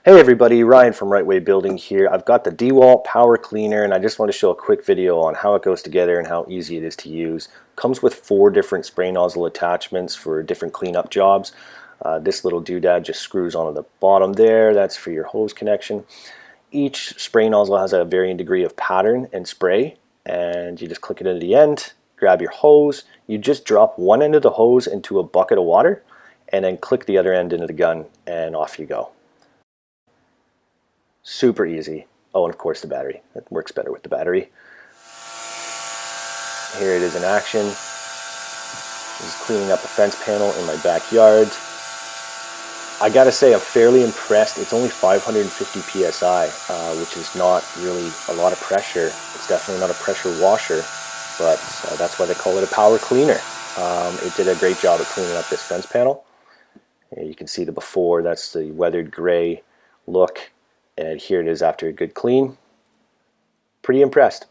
Hey everybody, Ryan from Right Way Building here. I've got the DeWALT power cleaner and I just want to show a quick video on how it goes together and how easy it is to use. Comes with 4 different spray nozzle attachments for different cleanup jobs. This little doodad just screws onto the bottom there. That's for your hose connection. Each spray nozzle has a varying degree of pattern and spray, and you just click it into the end, grab your hose. You just drop one end of the hose into a bucket of water and then click the other end into the gun and off you go. Super easy. Oh, and of course the battery. It works better with the battery. Here it is in action. This is cleaning up a fence panel in my backyard. I gotta say, I'm fairly impressed. It's only 550 psi, which is not really a lot of pressure. It's definitely not a pressure washer, but that's why they call it a power cleaner. It did a great job at cleaning up this fence panel. You can see the before, that's the weathered gray look. And here it is after a good clean. Pretty impressed.